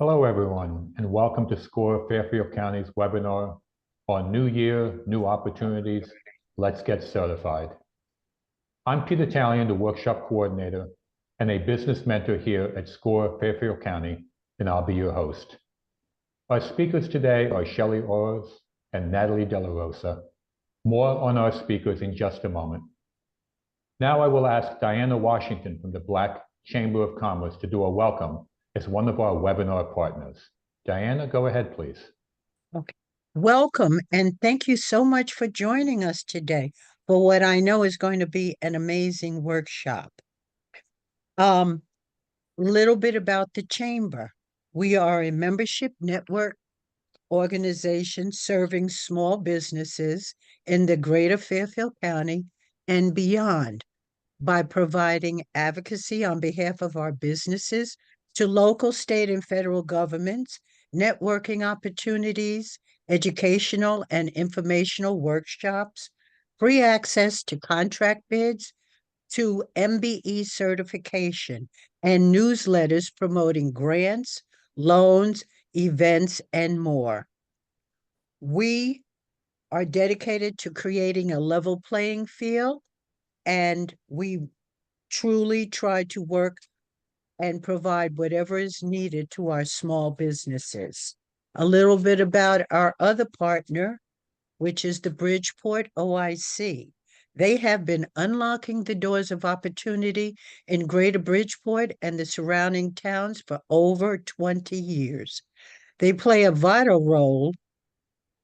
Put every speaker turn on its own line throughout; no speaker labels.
Hello, everyone, and welcome to SCORE Fairfield County's webinar on New Year, New Opportunities, Let's Get Certified. I'm Peter Talion, the workshop coordinator and a business mentor here at SCORE Fairfield County, and I'll be your host. Our speakers today are Shelli Orosz and Natalie Delarosa. More on our speakers in just a moment. Now I will ask Diana Washington from the Black Chamber of Commerce to do a welcome as one of our webinar partners. Diana, go ahead, please.
Okay. Welcome, and thank you so much for joining us today for what I know is going to be an amazing workshop. Little bit about the Chamber. We are a membership network organization serving small businesses in the greater Fairfield County and beyond by providing advocacy on behalf of our businesses to local, state, and federal governments, networking opportunities, educational and informational workshops, free access to contract bids, to MBE certification, and newsletters promoting grants, loans, events, and more. We are dedicated to creating a level playing field, and we truly try to work and provide whatever is needed to our small businesses. A little bit about our other partner, which is the Bridgeport OIC. They have been unlocking the doors of opportunity in Greater Bridgeport and the surrounding towns for over 20 years. They play a vital role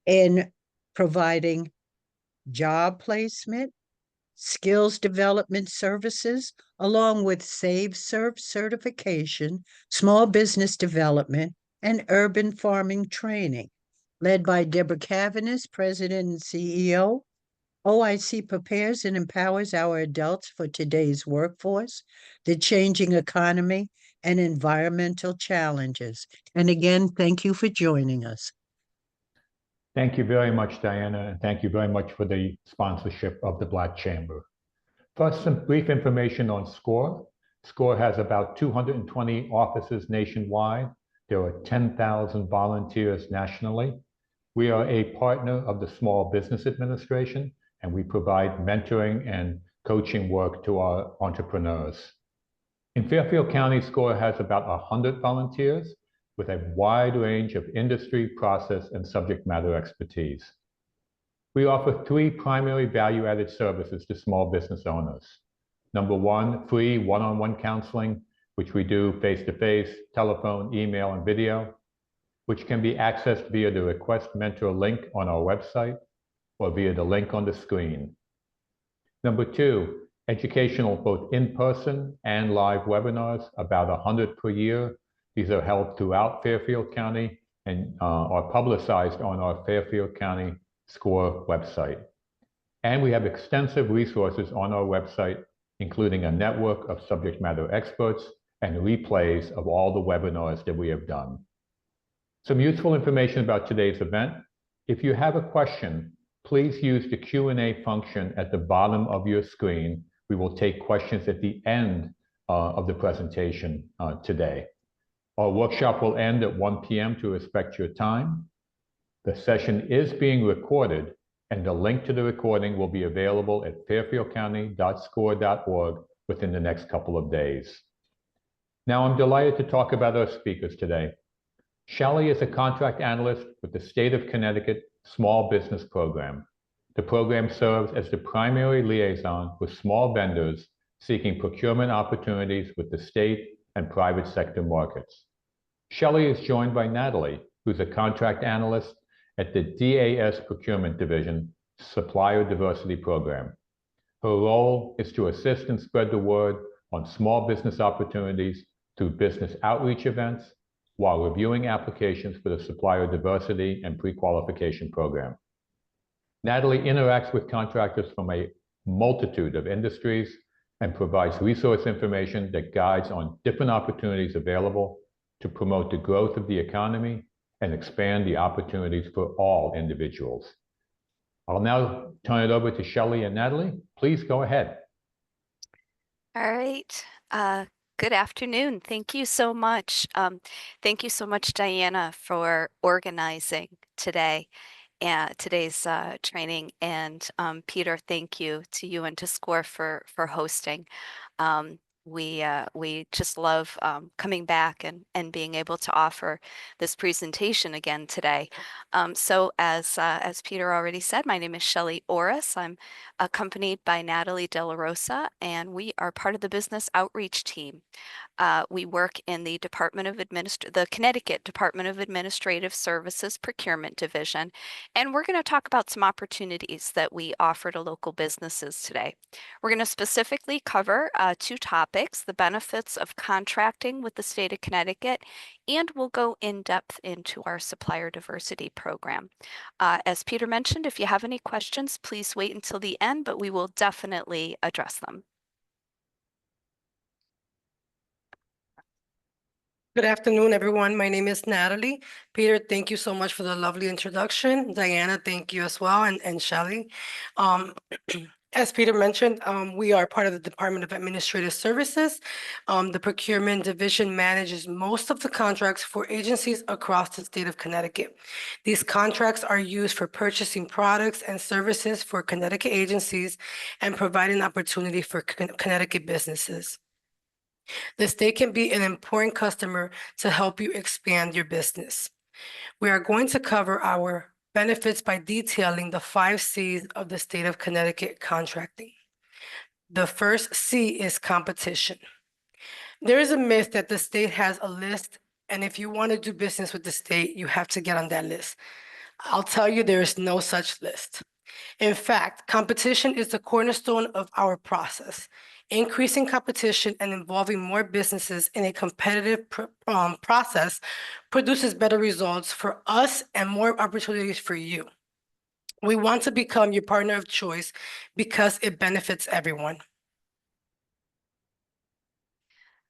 in providing job placement, skills development services, along with Serve certification, small business development, and urban farming training. Led by Deborah Cavanis, President and CEO, OIC prepares and empowers our adults for today's workforce, the changing economy, and environmental challenges. And again, thank you for joining us.
Thank you very much, Diana, and thank you very much for the sponsorship of the Black Chamber. First, some brief information on SCORE. SCORE has about 220 offices nationwide. There are 10,000 volunteers nationally. We are a partner of the Small Business Administration, and we provide mentoring and coaching work to our entrepreneurs. In Fairfield County, SCORE has about 100 volunteers with a wide range of industry, process, and subject matter expertise. We offer 3 primary value-added services to small business owners. Number 1, free one-on-one counseling, which we do face-to-face, telephone, email, and video, which can be accessed via the Request Mentor link on our website or via the link on the screen. Number 2, educational both in-person and live webinars, about 100 per year. These are held throughout Fairfield County and are publicized on our Fairfield County SCORE website. And we have extensive resources on our website, including a network of subject matter experts and replays of all the webinars that we have done. Some useful information about today's event. If you have a question, please use the Q&A function at the bottom of your screen. We will take questions at the end of the presentation today. Our workshop will end at 1 p.m. to respect your time. The session is being recorded, and the link to the recording will be available at fairfieldcounty.score.org within the next couple of days. Now, I'm delighted to talk about our speakers today. Shelli is a contract analyst with the State of Connecticut Small Business Program. The program serves as the primary liaison with small vendors seeking procurement opportunities with the state and private sector markets. Shelli is joined by Natalie, who's a contract analyst at the DAS Procurement Division Supplier Diversity Program. Her role is to assist and spread the word on small business opportunities through business outreach events while reviewing applications for the Supplier Diversity and Pre-Qualification Program. Natalie interacts with contractors from a multitude of industries and provides resource information that guides on different opportunities available to promote the growth of the economy and expand the opportunities for all individuals. I'll now turn it over to Shelli and Natalie. Please go ahead.
All right. Good afternoon. Thank you so much. Thank you so much, Diana, for organizing today's training. And Peter, thank you to you and to SCORE for hosting. Um, we just love coming back and being able to offer this presentation again today. So as Peter already said, my name is Shelli Orosz. I'm accompanied by Natalie Delarosa, and we are part of the business outreach team. We work in the the Connecticut Department of Administrative Services Procurement Division, and we're going to talk about some opportunities that we offer to local businesses today. We're going to specifically cover two topics: the benefits of contracting with the state of Connecticut, and we'll go in depth into our supplier diversity program. As Peter mentioned, if you have any questions, please wait until the end, but we will definitely address them.
Good afternoon, everyone. My name is Natalie. Peter, thank you so much for the lovely introduction. Diana, thank you as well, and Shelly. As Peter mentioned, we are part of the Department of Administrative Services. The procurement division manages most of the contracts for agencies across the state of Connecticut. These contracts are used for purchasing products and services for Connecticut agencies and provide an opportunity for Connecticut businesses. The state can be an important customer to help you expand your business. We are going to cover our benefits by detailing the 5 C's of the state of Connecticut contracting. The first C is competition. There is a myth that the state has a list, and if you want to do business with the state, you have to get on that list. I'll tell you, there is no such list. In fact, competition is the cornerstone of our process. Increasing competition and involving more businesses in a competitive process produces better results for us and more opportunities for you. We want to become your partner of choice because it benefits everyone.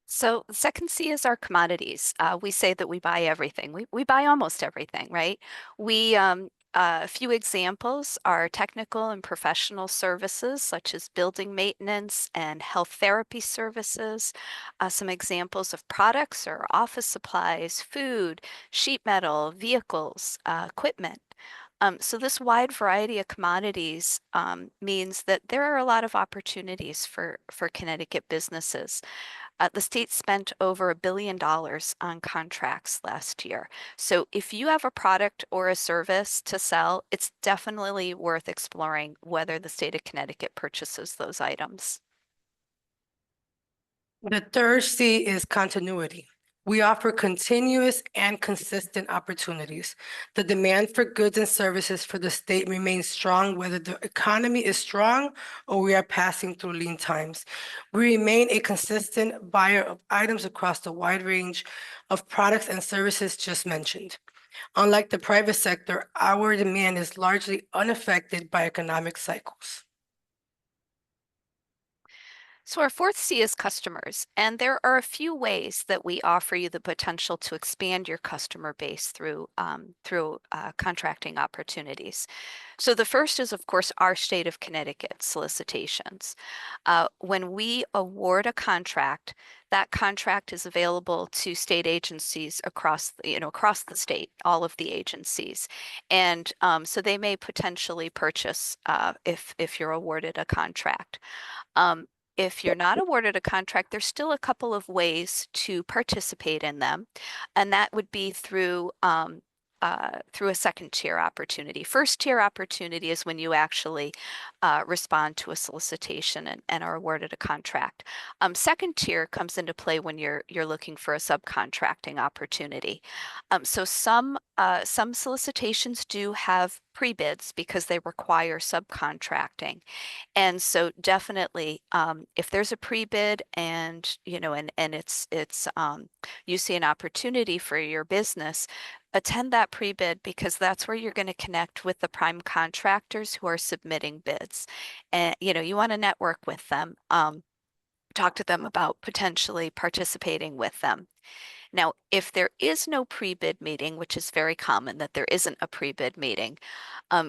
So the second C is our commodities. We say that we buy everything. We buy almost everything, right? A few examples are technical and professional services, such as building maintenance and health therapy services. Some examples of products are office supplies, food, sheet metal, vehicles, equipment. So this wide variety of commodities means that there are a lot of opportunities for Connecticut businesses. The state spent over $1 billion on contracts last year. So if you have a product or a service to sell, it's definitely worth exploring whether the state of Connecticut purchases those items.
The third C is continuity. We offer continuous and consistent opportunities. The demand for goods and services for the state remains strong, whether the economy is strong or we are passing through lean times. We remain a consistent buyer of items across the wide range of products and services just mentioned. Unlike the private sector, our demand is largely unaffected by economic cycles.
So our fourth C is customers, and there are a few ways that we offer you the potential to expand your customer base through contracting opportunities. So the first is, of course, our state of Connecticut solicitations. When we award a contract, that contract is available to state agencies across the state, all of the agencies, and so they may potentially purchase if you're awarded a contract. If you're not awarded a contract, there's still a couple of ways to participate in them, and that would be through a second tier opportunity. First tier opportunity is when you actually respond to a solicitation and are awarded a contract. Second tier comes into play when you're looking for a subcontracting opportunity. So some solicitations do have pre-bids because they require subcontracting. And so definitely, if there's a pre-bid and it's you see an opportunity for your business, attend that pre-bid because that's where you're going to connect with the prime contractors who are submitting bids. And you want to network with them, talk to them about potentially participating with them. Now, if there is no pre-bid meeting, which is very common that there isn't a pre-bid meeting,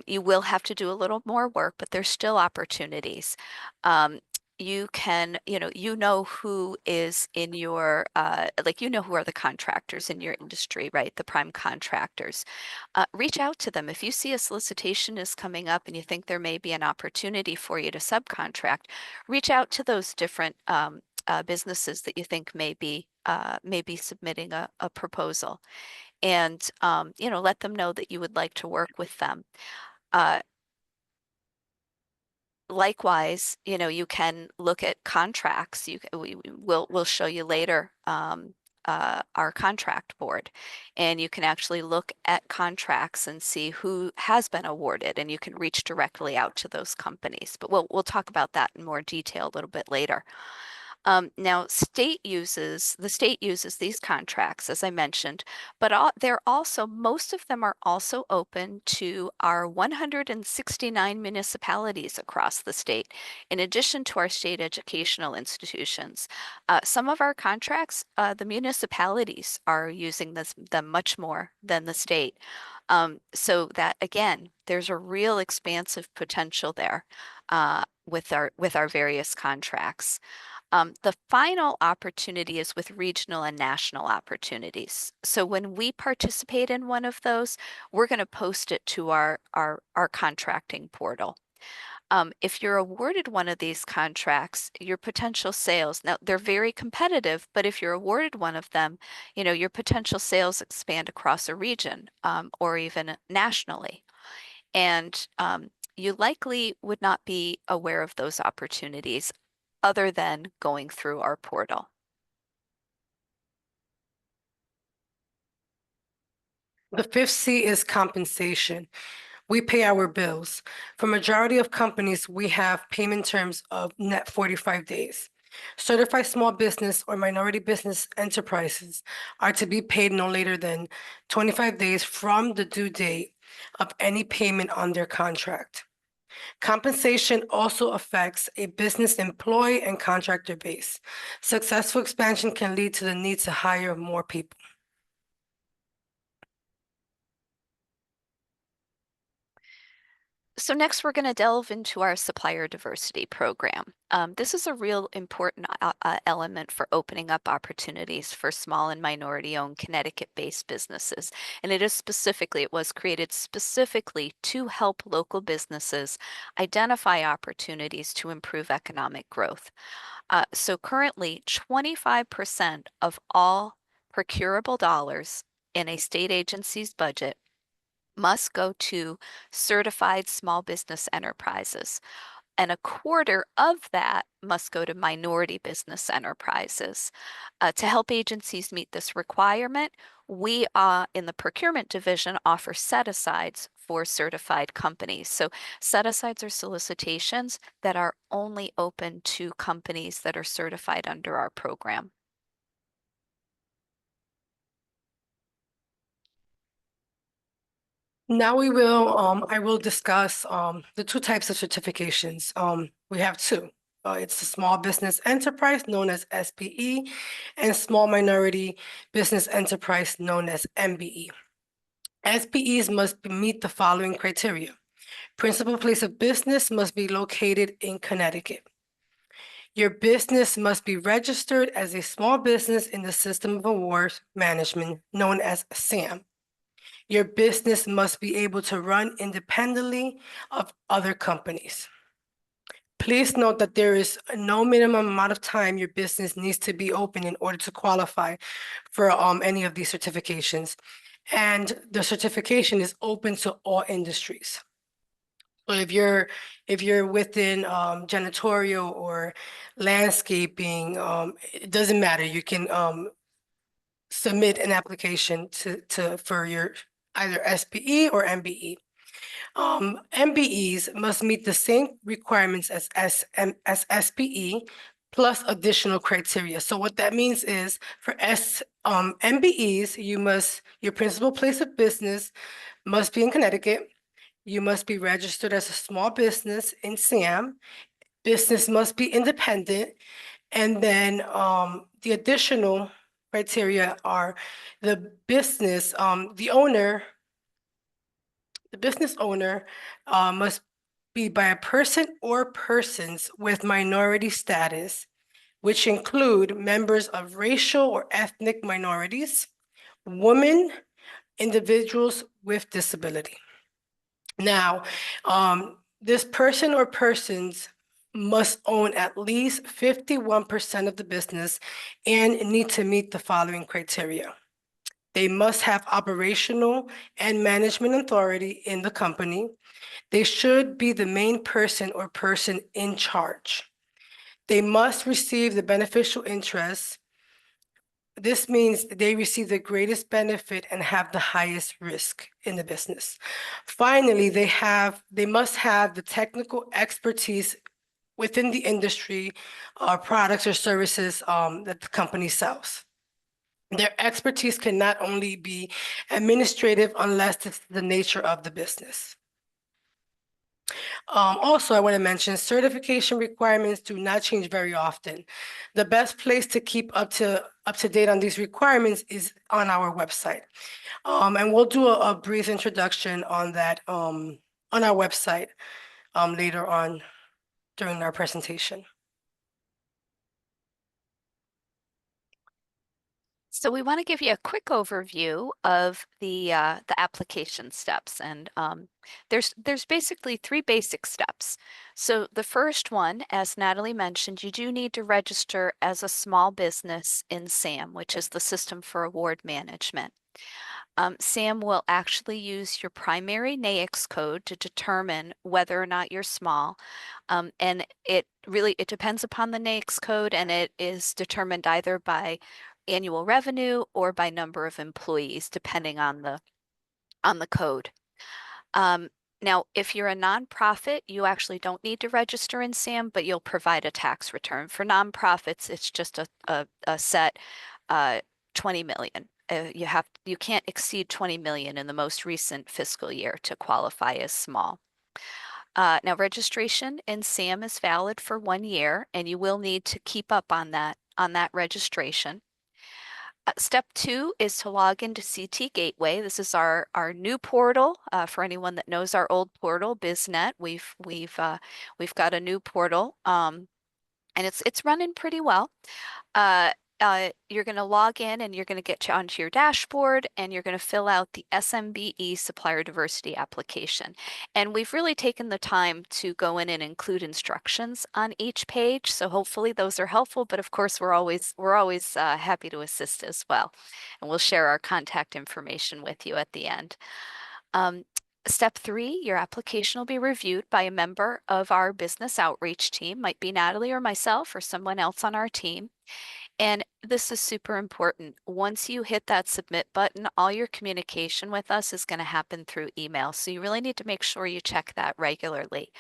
you will have to do a little more work, but there's still opportunities. you can, you know who is in your, who are the contractors in your industry, right? The prime contractors. Reach out to them. If you see a solicitation is coming up and you think there may be an opportunity for you to subcontract, reach out to those different businesses that you think may be submitting a proposal, and let them know that you would like to work with them. Likewise, you can look at contracts. We'll show you later our contract board, and you can actually look at contracts and see who has been awarded, and you can reach directly out to those companies. But we'll talk about that in more detail a little bit later. Now, the state uses these contracts, as I mentioned, but most of them are also open to our 169 municipalities across the state, in addition to our state educational institutions. Some of our contracts, the municipalities are using them much more than the state. So that, again, there's a real expansive potential there with our various contracts. The final opportunity is with regional and national opportunities. So when we participate in one of those, we're going to post it to our contracting portal. If you're awarded one of these contracts, your potential sales, now they're very competitive, but if you're awarded one of them, your potential sales expand across a region or even nationally. And you likely would not be aware of those opportunities other than going through our portal.
The fifth C is compensation. We pay our bills. For majority of companies, we have payment terms of net 45 days. Certified small business or minority business enterprises are to be paid no later than 25 days from the due date of any payment on their contract. Compensation also affects a business employee and contractor base. Successful expansion can lead to the need to hire more people.
So next, we're going to delve into our supplier diversity program. This is a real important element for opening up opportunities for small and minority-owned Connecticut-based businesses. And it was created specifically to help local businesses identify opportunities to improve economic growth. So currently, 25% of all procurable dollars in a state agency's budget must go to certified small business enterprises, and a quarter of that must go to minority business enterprises. To help agencies meet this requirement, we in the procurement division offer set-asides for certified companies. So set-asides are solicitations that are only open to companies that are certified under our program.
Now I will discuss the two types of certifications. We have two. It's the small business enterprise known as SBE and small minority business enterprise known as MBE. SBEs must meet the following criteria. Principal place of business must be located in Connecticut. Your business must be registered as a small business in the System of Awards Management known as SAM. Your business must be able to run independently of other companies. Please note that there is no minimum amount of time your business needs to be open in order to qualify for any of these certifications. And the certification is open to all industries. So if you're within janitorial or landscaping, it doesn't matter. You can submit an application for your either SBE or MBE. MBEs must meet the same requirements as SBE plus additional criteria. So what that means is for MBEs, your principal place of business must be in Connecticut. You must be registered as a small business in SAM. Business must be independent. And then the additional criteria are the business owner must be by a person or persons with minority status, which include members of racial or ethnic minorities, women, individuals with disability. Now, this person or persons must own at least 51% of the business and need to meet the following criteria. They must have operational and management authority in the company. They should be the main person or person in charge. They must receive the beneficial interest. This means they receive the greatest benefit and have the highest risk in the business. Finally, they must have the technical expertise within the industry, products or services that the company sells. Their expertise can not only be administrative unless it's the nature of the business. Also, I want to mention certification requirements do not change very often. The best place to keep up to date on these requirements is on our website. And we'll do a brief introduction on that on our website later on during our presentation.
So we want to give you a quick overview of the application steps, and there's basically 3 basic steps. So the first one, as Natalie mentioned, you do need to register as a small business in SAM, which is the System for Award Management. SAM will actually use your primary NAICS code to determine whether or not you're small. And it depends upon the NAICS code, and it is determined either by annual revenue or by number of employees, depending on the code. Now, if you're a nonprofit, you actually don't need to register in SAM, but you'll provide a tax return. For nonprofits, it's just a set 20 million. You can't exceed 20 million in the most recent fiscal year to qualify as small. Now, registration in SAM is valid for 1 year, and you will need to keep up on that registration. Step 2 is to log into CT Gateway. This is our new portal. For anyone that knows our old portal, BizNet, we've got a new portal, and it's running pretty well. You're going to log in, and you're going to get onto your dashboard, and you're going to fill out the SMBE Supplier Diversity application. And we've really taken the time to go in and include instructions on each page, so hopefully those are helpful. But of course, we're always happy to assist as well, and we'll share our contact information with you at the end. Step 3, your application will be reviewed by a member of our business outreach team, might be Natalie or myself or someone else on our team. And this is super important. Once you hit that submit button, all your communication with us is going to happen through email. So you really need to make sure you check that regularly.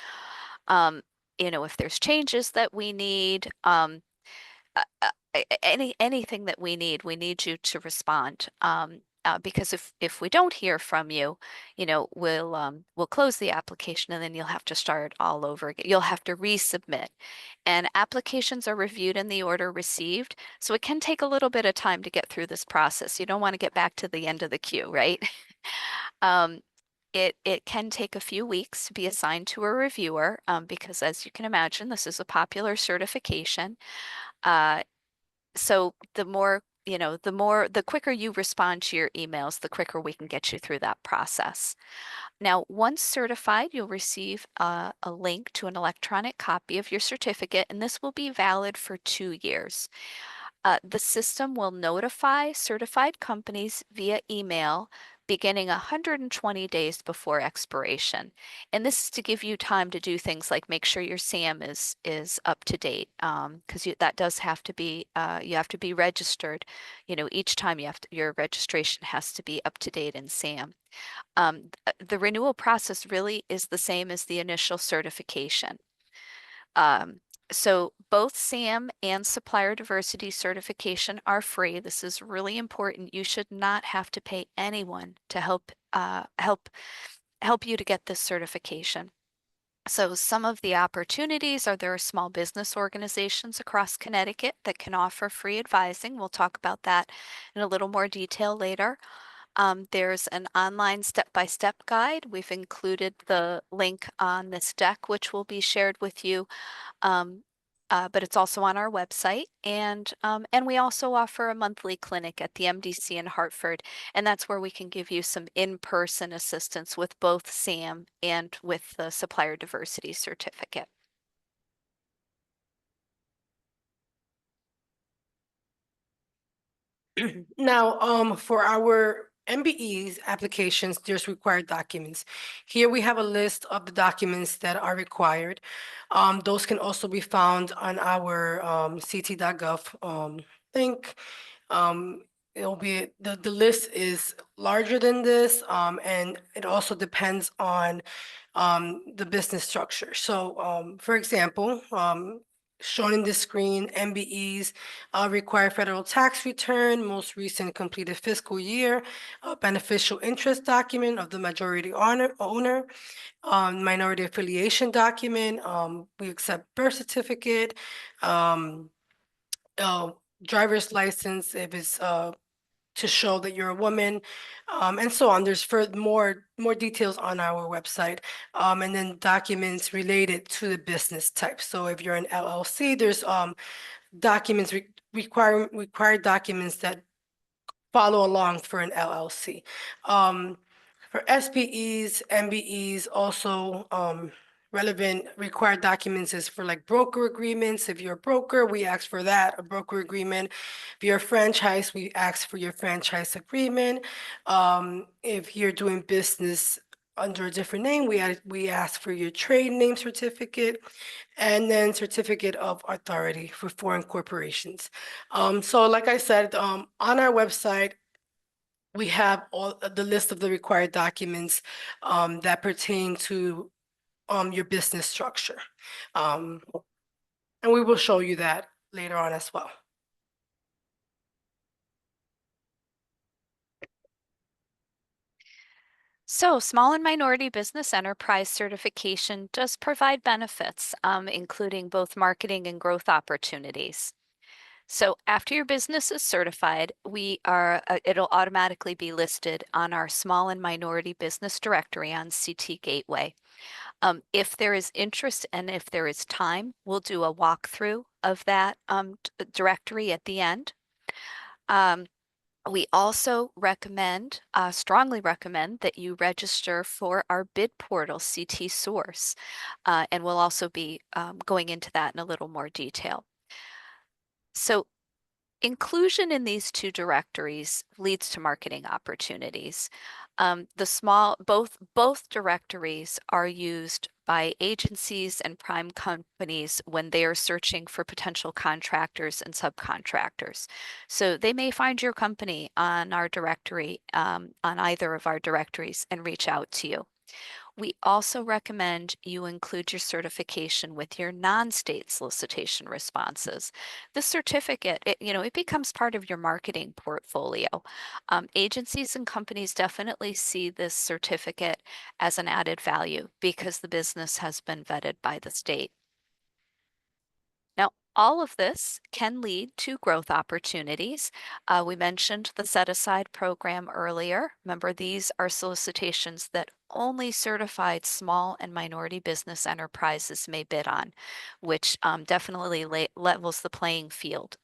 If there's changes that we need, anything that we need you to respond. Because if we don't hear from you, we'll close the application, and then you'll have to start all over again. You'll have to resubmit. And applications are reviewed in the order received, so it can take a little bit of time to get through this process. You don't want to get back to the end of the queue, right? It can take a few weeks to be assigned to a reviewer, because as you can imagine, this is a popular certification. So the quicker you respond to your emails, the quicker we can get you through that process. Now, once certified, you'll receive a link to an electronic copy of your certificate, and this will be valid for 2 years. The system will notify certified companies via email beginning 120 days before expiration. And this is to give you time to do things like make sure your SAM is up to date, because that does have to be, you have to be registered. Each time your registration has to be up to date in SAM. The renewal process really is the same as the initial certification. So both SAM and Supplier Diversity certification are free. This is really important. You should not have to pay anyone to help you to get this certification. So some of the opportunities are there are small business organizations across Connecticut that can offer free advising. We'll talk about that in a little more detail later. There's an online step-by-step guide. We've included the link on this deck, which will be shared with you. But it's also on our website, and we also offer a monthly clinic at the MDC in Hartford, and that's where we can give you some in-person assistance with both SAM and with the supplier diversity certificate.
Now, for our MBE's applications, there's required documents. Here we have a list of the documents that are required. Those can also be found on our ct.gov link. It'll be the list is larger than this, and it also depends on the business structure. So, for example, shown in this screen, MBEs require federal tax return, most recent completed fiscal year, a beneficial interest document of the majority owner, minority affiliation document. We accept birth certificate, driver's license if it's to show that you're a woman, and so on. There's more details on our website, and then documents related to the business type. So if you're an LLC, there's documents required documents that follow along for an LLC. For SPEs, MBEs, also relevant required documents is for like broker agreements. If you're a broker, we ask for that, a broker agreement. If you're a franchise, we ask for your franchise agreement. If you're doing business under a different name, we ask for your trade name certificate, and then certificate of authority for foreign corporations. So like I said, on our website, we have all the list of the required documents that pertain to your business structure. And we will show you that later on as well.
So, small and minority business enterprise certification does provide benefits, including both marketing and growth opportunities. So after your business is certified, it'll automatically be listed on our small and minority business directory on CT Gateway. If there is interest and if there is time, we'll do a walkthrough of that directory at the end. We also strongly recommend that you register for our bid portal, CT Source, and we'll also be going into that in a little more detail. So inclusion in these two directories leads to marketing opportunities. Both directories are used by agencies and prime companies when they are searching for potential contractors and subcontractors. So they may find your company on our directory, on either of our directories, and reach out to you. We also recommend you include your certification with your non-state solicitation responses. The certificate, it becomes part of your marketing portfolio. Agencies and companies definitely see this certificate as an added value because the business has been vetted by the state. Now, all of this can lead to growth opportunities. We mentioned the set-aside program earlier. Remember, these are solicitations that only certified small and minority business enterprises may bid on, which definitely levels the playing field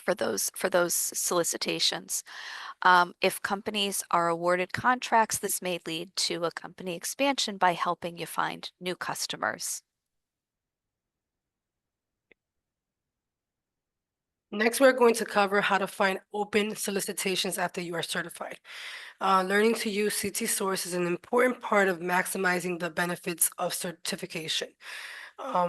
for those solicitations. If companies are awarded contracts, this may lead to a company expansion by helping you find new customers.
Next, we're going to cover how to find open solicitations after you are certified. Learning to use CT Source is an important part of maximizing the benefits of certification.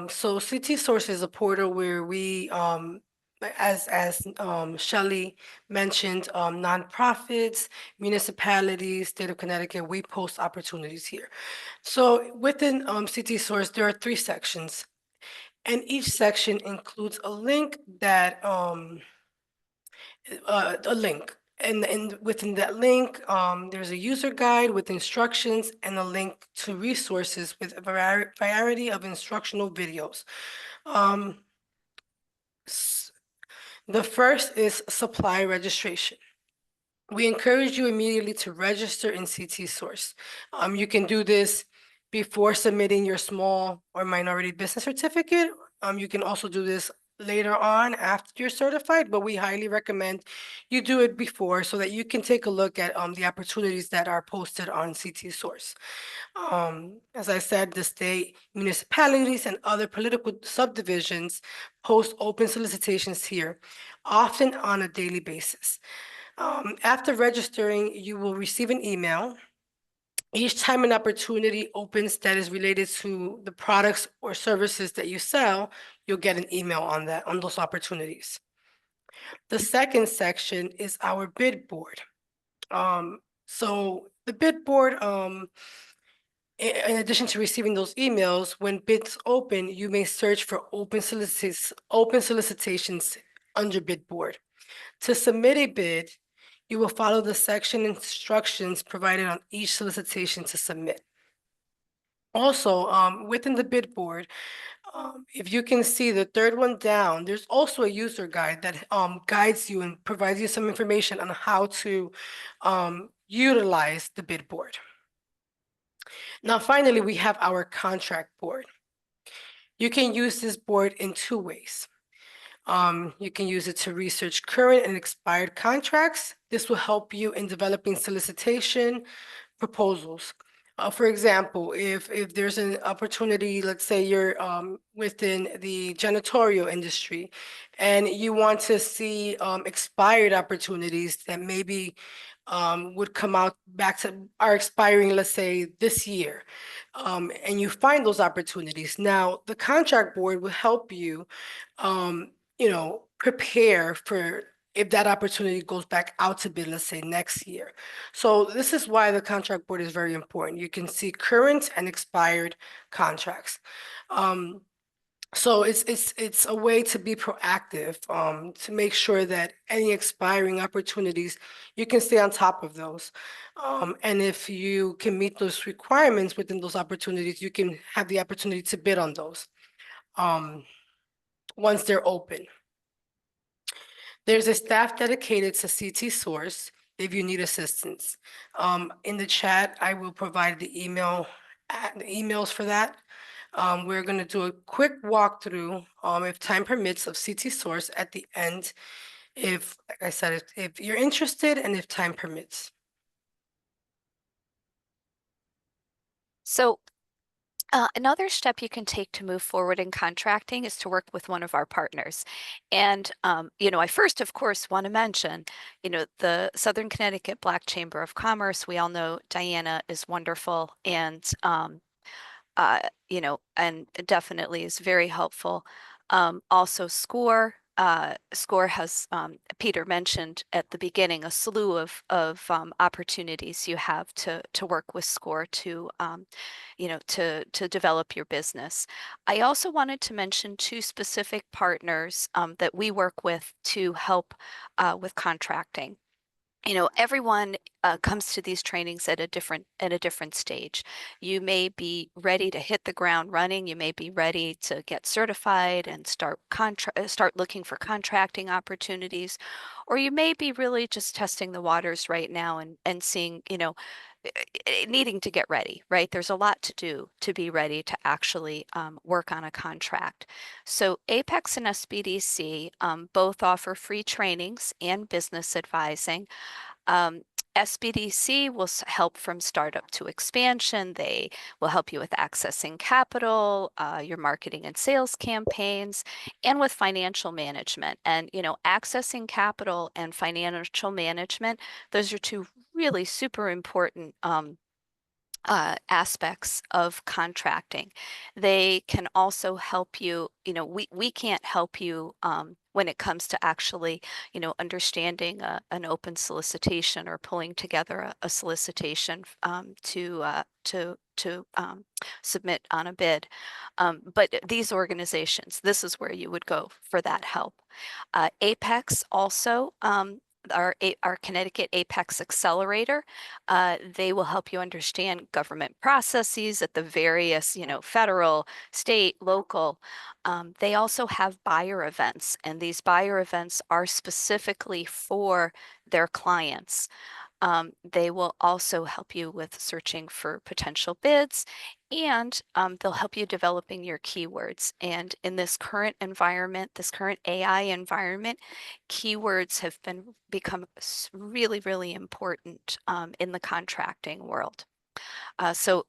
So CT Source is a portal where we, as Shelli mentioned, nonprofits, municipalities, state of Connecticut, we post opportunities here. So within CT Source, there are 3 sections. And each section includes a link that and within that link there's a user guide with instructions and a link to resources with a variety of instructional videos. The first is supply registration. We encourage you immediately to register in CT Source. You can do this before submitting your small or minority business certificate. You can also do this later on after you're certified, but we highly recommend you do it before so that you can take a look at the opportunities that are posted on CT Source. As I said, the state, municipalities, and other political subdivisions post open solicitations here, often on a daily basis. After registering, you will receive an email. Each time an opportunity opens that is related to the products or services that you sell, you'll get an email on those opportunities. The second section is our bid board. So the bid board, in addition to receiving those emails, when bids open, you may search for open solicitations under bid board. To submit a bid, you will follow the section instructions provided on each solicitation to submit. Also, within the bid board, if you can see the third one down, there's also a user guide that guides you and provides you some information on how to utilize the bid board. Now, finally, we have our contract board. You can use this board in two ways. You can use it to research current and expired contracts. This will help you in developing solicitation proposals. For example, if there's an opportunity, let's say you're within the janitorial industry and you want to see expired opportunities that maybe would come out back to are expiring, let's say this year, and you find those opportunities. Now, the contract board will help you, prepare for if that opportunity goes back out to bid, let's say next year. So this is why the contract board is very important. You can see current and expired contracts. So it's a way to be proactive, to make sure that any expiring opportunities, you can stay on top of those. And if you can meet those requirements within those opportunities, you can have the opportunity to bid on those once they're open. There's a staff dedicated to CT Source if you need assistance. In the chat, I will provide the emails for that. We're going to do a quick walkthrough, if time permits, of CT Source at the end, if, like I said, if you're interested and if time permits.
So another step you can take to move forward in contracting is to work with one of our partners. And, I first, of course, want to mention, the Southern Connecticut Black Chamber of Commerce. We all know Diana is wonderful and, and definitely is very helpful. Also SCORE. SCORE has, Peter mentioned at the beginning, a slew of opportunities you have to work with SCORE to develop your business. I also wanted to mention two specific partners that we work with to help with contracting. Everyone comes to these trainings at a different stage. You may be ready to hit the ground running. You may be ready to get certified and start looking for contracting opportunities, or you may be really just testing the waters right now and seeing, needing to get ready, right? There's a lot to do to be ready to actually work on a contract. So Apex and SBDC both offer free trainings and business advising. SBDC will help from startup to expansion. They will help you with accessing capital, your marketing and sales campaigns, and with financial management. And, accessing capital and financial management, those are two really super important aspects of contracting. They can also help you, we can't help you when it comes to actually, understanding an open solicitation or pulling together a solicitation to submit on a bid. But these organizations, this is where you would go for that help. Apex also our Connecticut Apex Accelerator. They will help you understand government processes at the various, federal, state, local. They also have buyer events, and these buyer events are specifically for their clients. They will also help you with searching for potential bids, and they'll help you developing your keywords. And in this current environment, this current AI environment, keywords have become really, really important in the contracting world. So,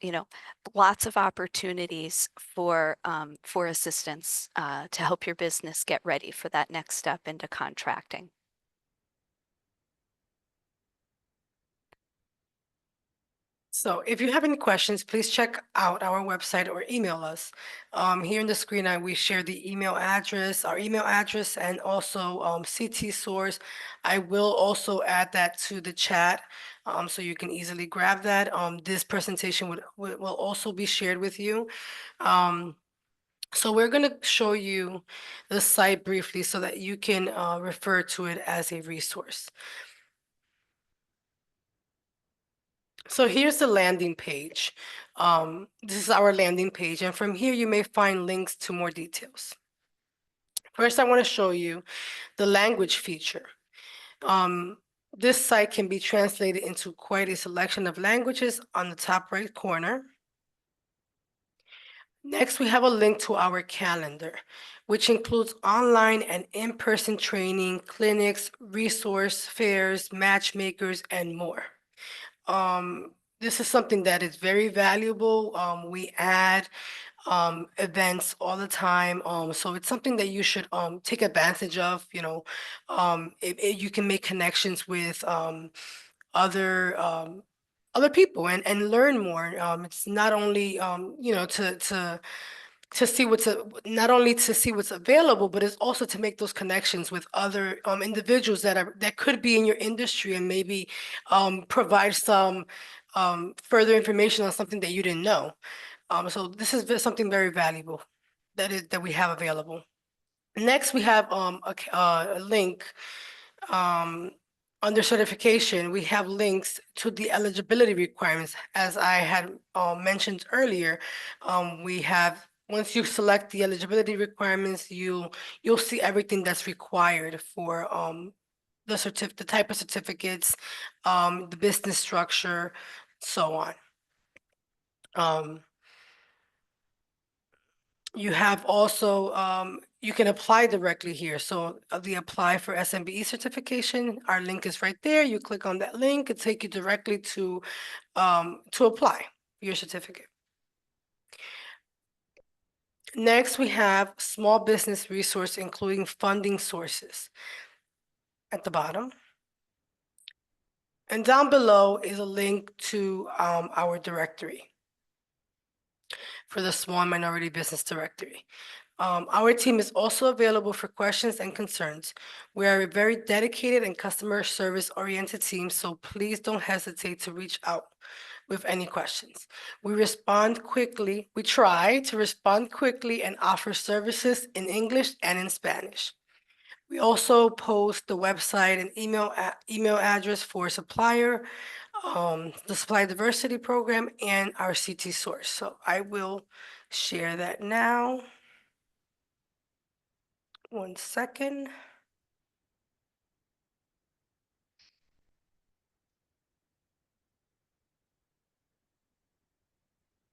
lots of opportunities for assistance to help your business get ready for that next step into contracting.
So if you have any questions, please check out our website or email us. Here in the screen, we share the email address, our email address, and also CT source. I will also add that to the chat so you can easily grab that. This presentation will also be shared with you. So we're going to show you the site briefly so that you can refer to it as a resource. So here's the landing page. This is our landing page, and from here you may find links to more details. First, I want to show you the language feature. This site can be translated into quite a selection of languages on the top right corner. Next, we have a link to our calendar, which includes online and in-person training, clinics, resource fairs, matchmakers, and more. This is something that is very valuable. We add events all the time. So it's something that you should take advantage of. You can make connections with other people and learn more. It's not only to see not only to see what's available, but it's also to make those connections with other individuals that could be in your industry and maybe provide some further information on something that you didn't know. So this is something very valuable that we have available. Next, we have a link under certification. We have links to the eligibility requirements. As I had mentioned earlier, once you select the eligibility requirements, you'll see everything that's required for the type of certificates, the business structure, so on. You have also, you can apply directly here. So the apply for SMBE certification, our link is right there. You click on that link, it take you directly to apply your certificate. Next, we have small business resource, including funding sources at the bottom. And down below is a link to our directory for the Small Minority Business Directory. Our team is also available for questions and concerns. We are a very dedicated and customer service oriented team, so please don't hesitate to reach out with any questions. We respond quickly. We try to respond quickly and offer services in English and in Spanish. We also post the website and email address for supplier, the Supply Diversity Program, and our CT source. So I will share that now. 1 second.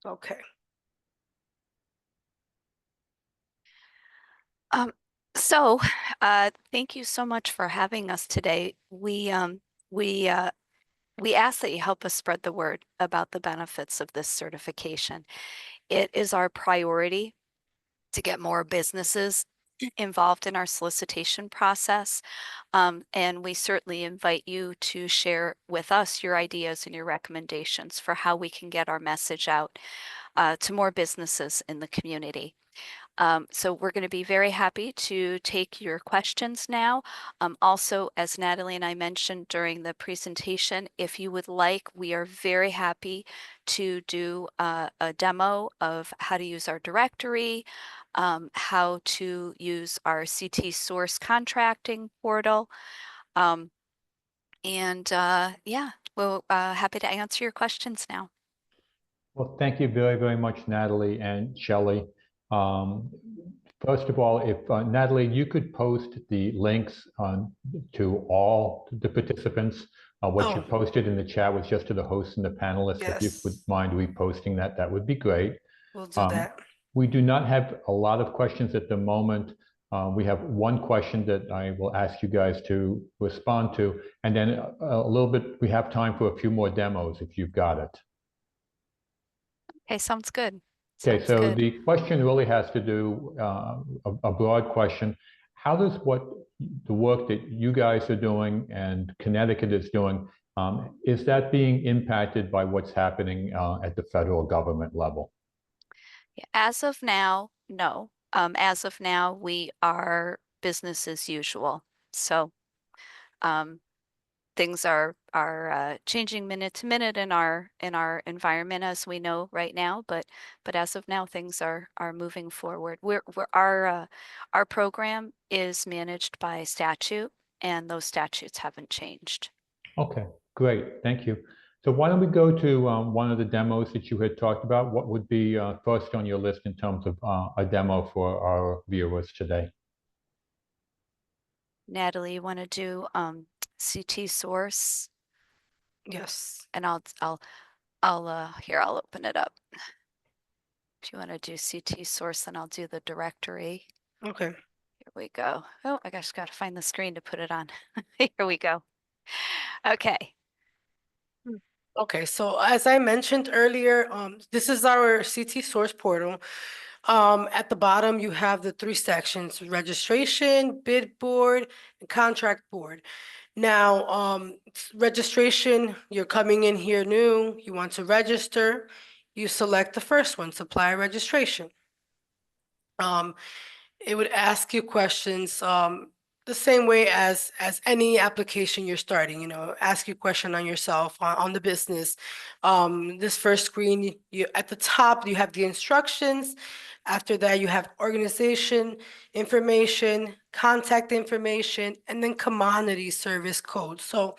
Okay.
So thank you so much for having us today. We ask that you help us spread the word about the benefits of this certification. It is our priority to get more businesses involved in our solicitation process. And we certainly invite you to share with us your ideas and your recommendations for how we can get our message out to more businesses in the community. So we're going to be very happy to take your questions now. Also, as Natalie and I mentioned during the presentation, if you would like, we are very happy to do a demo of how to use our directory, how to use our CT source contracting portal. And yeah, well, happy to answer your questions now.
Well, thank you very, very much, Natalie and Shelli. First of all, if Natalie, you could post the links to all the participants. What you
Oh,
posted in the chat was just to the hosts and the panelists. If you would
yes,
mind reposting that, that would be great.
we'll do that.
We do not have a lot of questions at the moment. We have one question that I will ask you guys to respond to, and then a little bit, we have time for a few more demos if you've got it.
Okay, sounds good.
Okay,
Sounds
so
good.
the question really has to do, a broad question. How does the work that you guys are doing and Connecticut is doing, is that being impacted by what's happening at the federal government level?
Yeah, as of now, no. As of now, we are business as usual. So things are changing minute to minute in our environment, as we know right now. But as of now, things are moving forward. Our program is managed by statute, and those statutes haven't changed.
Okay, great, thank you. So why don't we go to one of the demos that you had talked about? What would be first on your list in terms of a demo for our viewers today?
Natalie, you want to do CT source?
Yes.
And I'll here, I'll open it up. If you want to do CT source, then I'll do the directory.
Okay.
Here we go. Oh, I just got to find the screen to put it on. Here we go. Okay.
Okay, so as I mentioned earlier, this is our CT source portal. At the bottom, you have the three sections: registration, bid board, and contract board. Now, registration, you're coming in here new, you want to register, you select the first one, supplier registration. It would ask you questions the same way as any application you're starting, ask you a question on yourself, on the business. This first screen, you at the top, you have the instructions. After that, you have organization information, contact information, and then commodity service code. So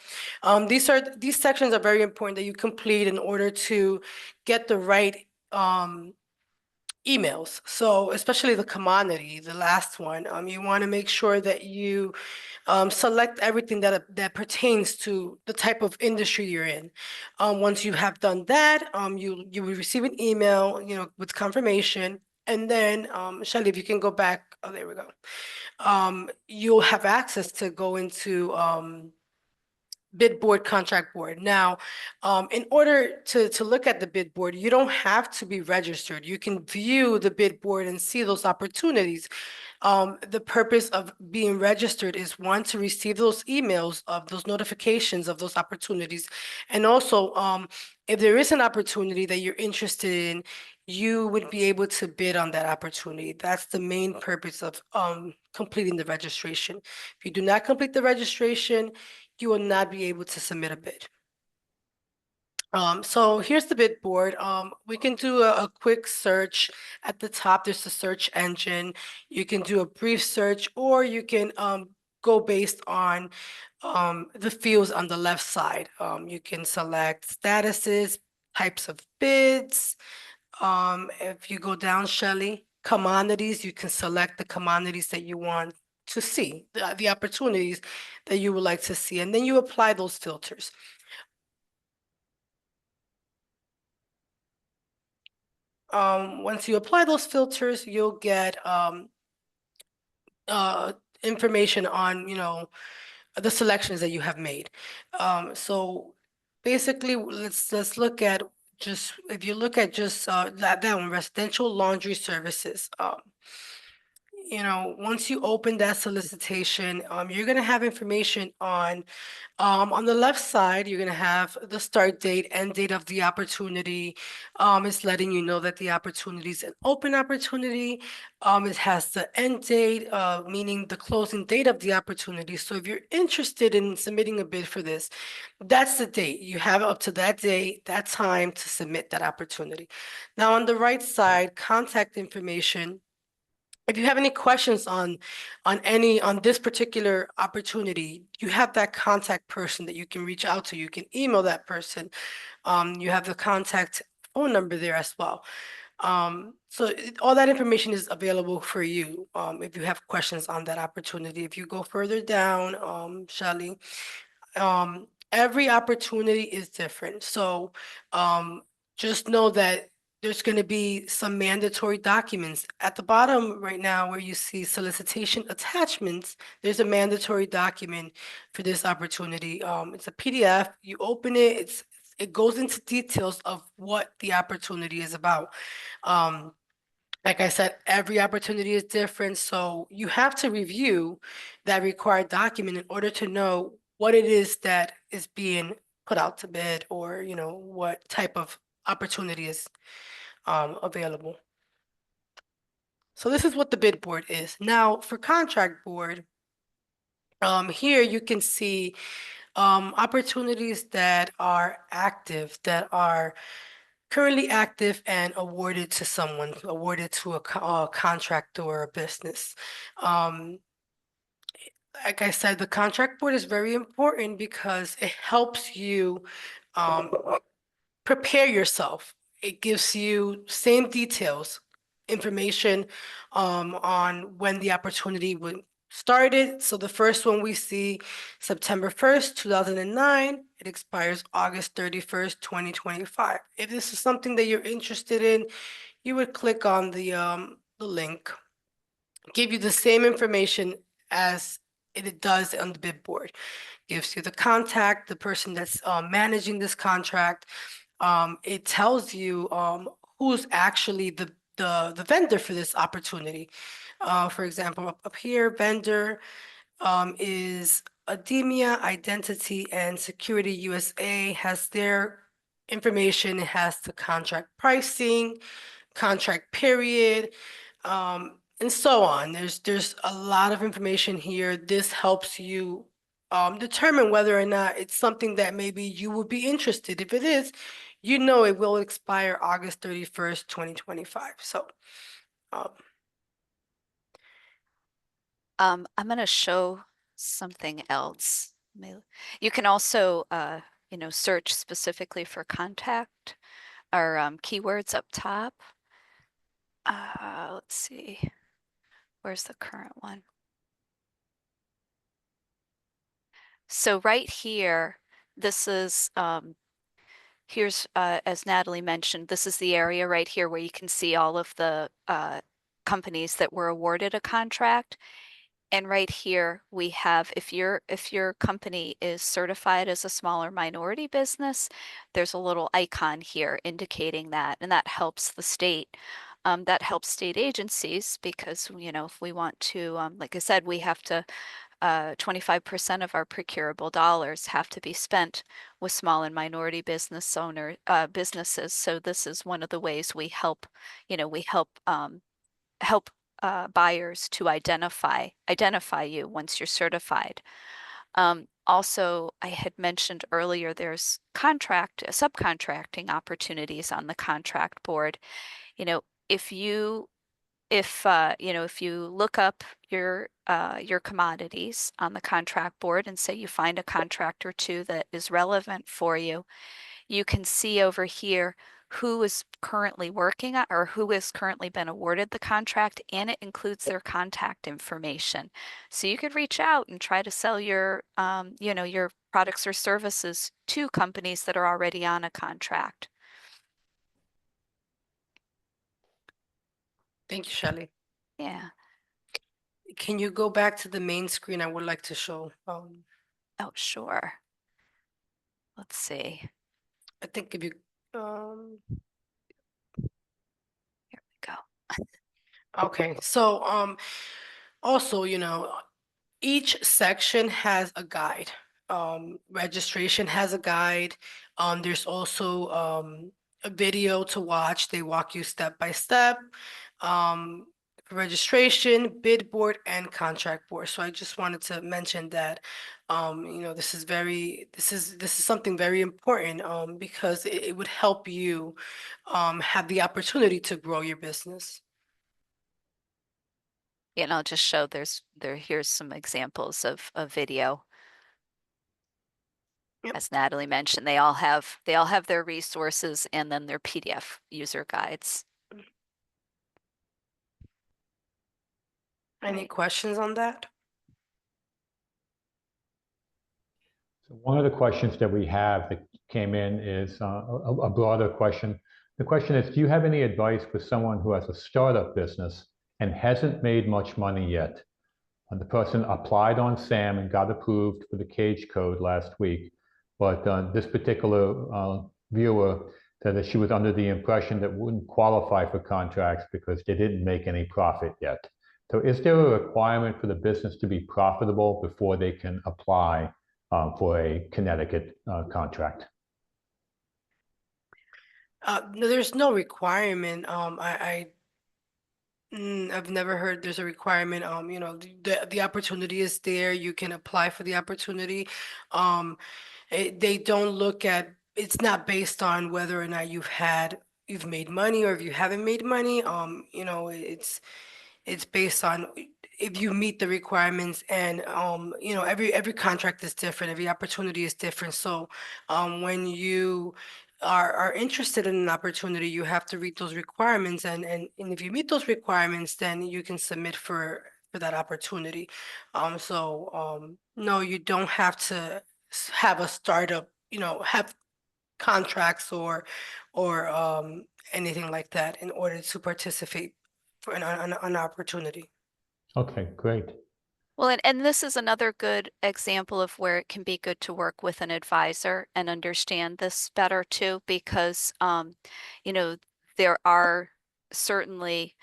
these sections are very important that you complete in order to get the right emails. So especially the commodity, the last one, you want to make sure that you select everything that pertains to the type of industry you're in. Once you have done that, you will receive an email, with confirmation. And then, Shelli, if you can go back, oh, there we go. You'll have access to go into bid board, contract board. Now, in order to look at the bid board, you don't have to be registered. You can view the bid board and see those opportunities. The purpose of being registered is, one, to receive those emails of those notifications of those opportunities. And also, if there is an opportunity that you're interested in, you would be able to bid on that opportunity. That's the main purpose of completing the registration. If you do not complete the registration, you will not be able to submit a bid. So here's the bid board. We can do a quick search. At the top, there's the search engine. You can do a brief search, or you can go based on the fields on the left side. You can select statuses, types of bids. If you go down, Shelli, commodities, you can select the commodities that you want to see, the opportunities that you would like to see, and then you apply those filters. Once you apply those filters, you'll get information on, the selections that you have made. So basically, let's look at just, if you look at just that one, residential laundry services. Once you open that solicitation, you're gonna have information on the left side, you're gonna have the start date, end date of the opportunity. It's letting you know that the opportunity is an open opportunity. It has the end date, meaning the closing date of the opportunity. So if you're interested in submitting a bid for this, that's the date. You have up to that date, that time to submit that opportunity. Now on the right side, contact information if you have any questions on this particular opportunity, you have that contact person that you can reach out to. You can email that person. You have the contact phone number there as well. So all that information is available for you if you have questions on that opportunity. If you go further down, Shelly, every opportunity is different. So just know that there's going to be some mandatory documents at the bottom right now where you see solicitation attachments. There's a mandatory document for this opportunity. It's a PDF. You open it. It goes into details of what the opportunity is about. Like I said, every opportunity is different, so you have to review that required document in order to know what it is that is being put out to bid, or what type of opportunity is available. So this is what the bid board is. Now for contract board, here you can see opportunities that are active, that are currently active and awarded to someone, awarded to a contractor or a business. Like I said, the contract board is very important because it helps you prepare yourself. It gives you same details, information on when the opportunity would started. So the first one we see September 1st, 2009. It expires August 31st, 2025. If this is something that you're interested in, you would click on the link, give you the same information as it does on the bid board. Gives you the contact, the person that's managing this contract. It tells you who's actually the vendor for this opportunity. For example, up here, vendor is Ademia Identity and Security USA, has their information. It has the contract pricing, contract period, and so on. There's a lot of information here. This helps you determine whether or not it's something that maybe you would be interested. If it is, it will expire August 31st, 2025. So
I'm going to show something else. You can also, search specifically for contact or keywords up top. Let's see. Where's the current one? So right here, this is, here's, as Natalie mentioned, this is the area right here where you can see all of the companies that were awarded a contract. And right here we have, if your company is certified as a smaller minority business, there's a little icon here indicating that, and that helps the state. That helps state agencies because, if we want to, like I said, we have to, 25% of our procurable dollars have to be spent with small and minority businesses. So this is one of the ways we help, help buyers to identify you once you're certified. Also, I had mentioned earlier, there's subcontracting opportunities on the contract board. If you look up your commodities on the contract board and say you find a contract or two that is relevant for you, you can see over here who is currently working on, or who has currently been awarded the contract, and it includes their contact information. So you could reach out and try to sell your your products or services to companies that are already on a contract.
thank you, Shelly.
Yeah.
Can you go back to the main screen? I would like to show.
Oh, sure. Let's see.
I think if you
Here we go.
okay, so also, each section has a guide. Registration has a guide. There's also a video to watch. They walk you step by step. Registration, bid board, and contract board. So I just wanted to mention that this is something very important because it would help you have the opportunity to grow your business.
And I'll just show here's some examples of video.
Yep.
As Natalie mentioned, they all have their resources and then their PDF user guides.
Any questions on that?
So one of the questions that we have that came in is a broader question. The question is, do you have any advice for someone who has a startup business and hasn't made much money yet? And the person applied on SAM and got approved for the cage code last week, but this particular viewer said that she was under the impression that wouldn't qualify for contracts because they didn't make any profit yet. So is there a requirement for the business to be profitable before they can apply for a Connecticut contract?
No, there's no requirement. I've never heard there's a requirement. You know, the opportunity is there. You can apply for the opportunity. They don't look at, it's not based on whether or not you've made money or if you haven't made money. You know, it's based on if you meet the requirements, and you know, every contract is different, every opportunity is different. So when you are interested in an opportunity, you have to read those requirements, and if you meet those requirements, then you can submit for that opportunity. No, you don't have to have a startup, you know, have contracts or anything like that in order to participate for an opportunity.
Okay, great.
Well, and this is another good example of where it can be good to work with an advisor and understand this better too, because you know, there are certainly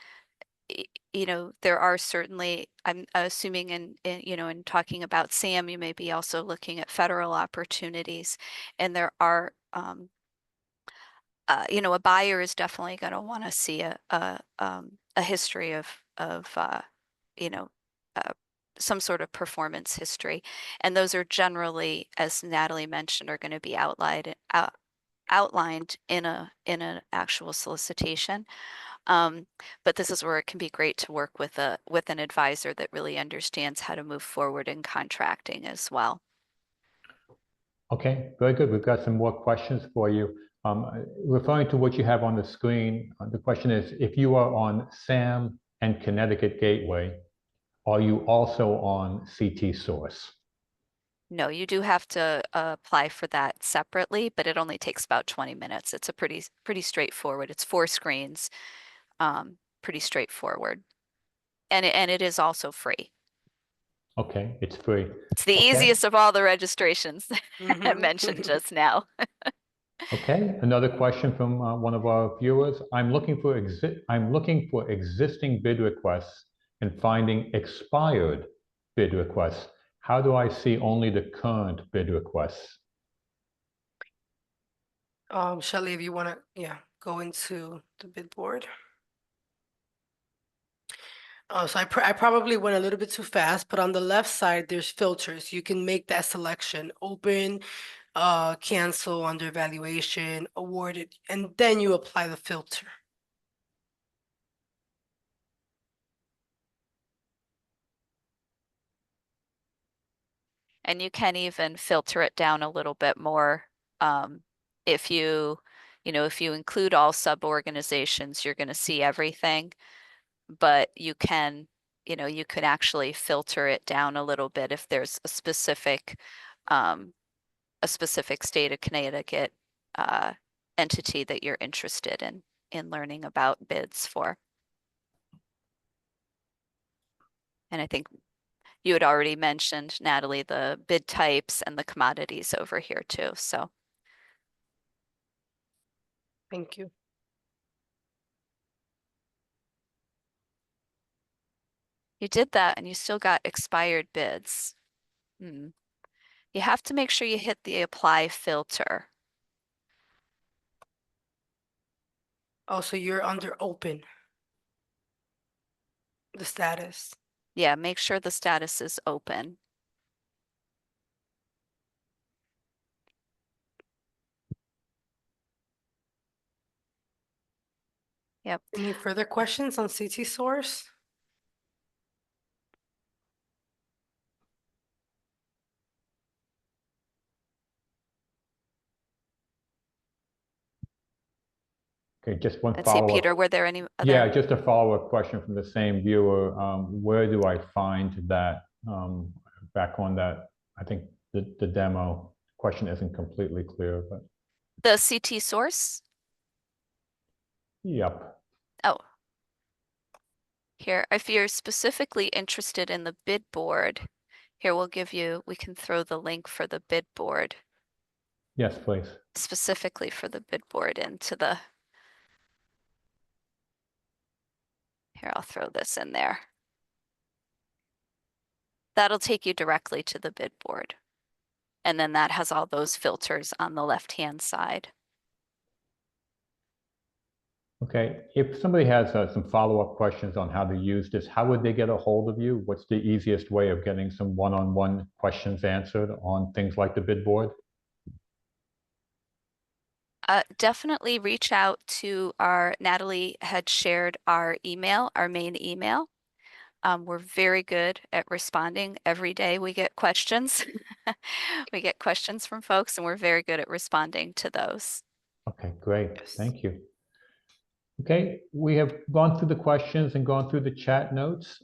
I'm assuming in talking about SAM, you may be also looking at federal opportunities, and there are a buyer is definitely going to want to see a history of you know some sort of performance history, and those are generally, as Natalie mentioned, are going to be outlined in an actual solicitation. But this is where it can be great to work with an advisor that really understands how to move forward in contracting as well.
Okay, very good. We've got some more questions for you. Referring to what you have on the screen, the question is, if you are on SAM and Connecticut Gateway, are you also on CT Source?
No, you do have to apply for that separately, but it only takes about 20 minutes. It's a pretty straightforward. It's 4 screens, pretty straightforward, and it is also free.
Okay, it's free.
It's the
Okay.
easiest of all the registrations I mentioned just now.
Okay, another question from one of our viewers. I'm looking for existing bid requests and finding expired bid requests. How do I see only the current bid requests?
Shelly, if you want to, go into the bid board. So I probably went a little bit too fast, but on the left side, there's filters. You can make that selection: open, cancel, under evaluation, awarded, and then you apply the filter.
And you can even filter it down a little bit more. If you include all sub-organizations, you're going to see everything, but you can actually filter it down a little bit if there's a specific state of Connecticut entity that you're interested in learning about bids for. And I think you had already mentioned, Natalie, the bid types and the commodities over here too. So
Thank you.
you did that and you still got expired bids. You have to make sure you hit the apply filter.
Oh, so you're under open, the status.
Yeah, make sure the status is open. Yep.
Any further questions on CT Source?
Okay, just one
Let's see,
follow-up.
Peter, were there any other?
Yeah, just a follow-up question from the same viewer. Where do I find that? Back on that, I think the demo question isn't completely clear, but
The CT source?
yep.
Oh. Here, if you're specifically interested in the bid board, here we can throw the link for the bid board,
Yes, please.
specifically for the bid board into the. Here, I'll throw this in there. That'll take you directly to the bid board. And then that has all those filters on the left-hand side.
Okay, if somebody has some follow-up questions on how to use this, how would they get a hold of you? What's the easiest way of getting some one-on-one questions answered on things like the bid board?
Definitely reach out to Natalie had shared our email, our main email. We're very good at responding. Every day we get questions. We get questions from folks and we're very good at responding to those.
Okay, great.
Yes.
Thank you. Okay, we have gone through the questions and gone through the chat notes.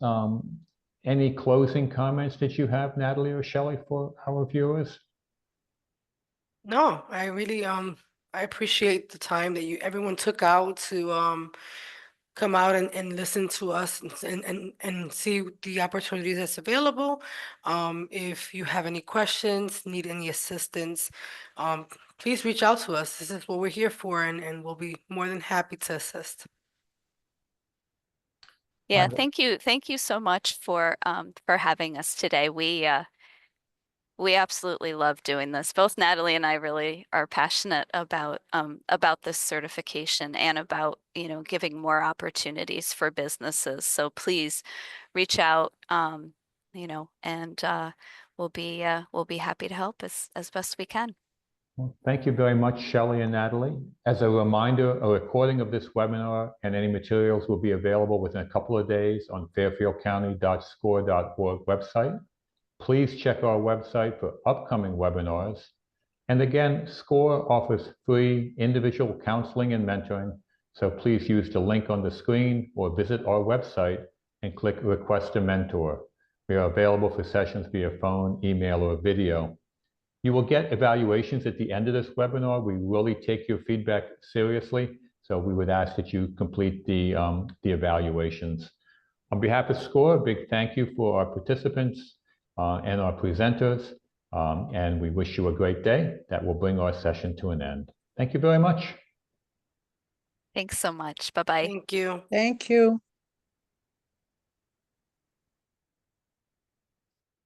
Any closing comments that you have, Natalie or Shelli, for our viewers?
No, I really I appreciate the time that everyone took out to come out and listen to us and see the opportunities that's available. If you have any questions, need any assistance, please reach out to us. This is what we're here for, and we'll be more than happy to assist.
Yeah, thank you so much for having us today. We absolutely love doing this. Both Natalie and I really are passionate about this certification and about, giving more opportunities for businesses. So please reach out, and we'll be happy to help as best we can.
Well, thank you very much, Shelli and Natalie. As a reminder, a recording of this webinar and any materials will be available within a couple of days on fairfieldcounty.score.org website. Please check our website for upcoming webinars. And again, SCORE offers free individual counseling and mentoring. So please use the link on the screen or visit our website and click Request a Mentor. We are available for sessions via phone, email, or video. You will get evaluations at the end of this webinar. We really take your feedback seriously. So we would ask that you complete the evaluations. On behalf of SCORE, a big thank you for our participants and our presenters. And we wish you a great day. That will bring our session to an end. Thank you very much.
Thanks so much. Bye-bye.
Thank you.
Thank you.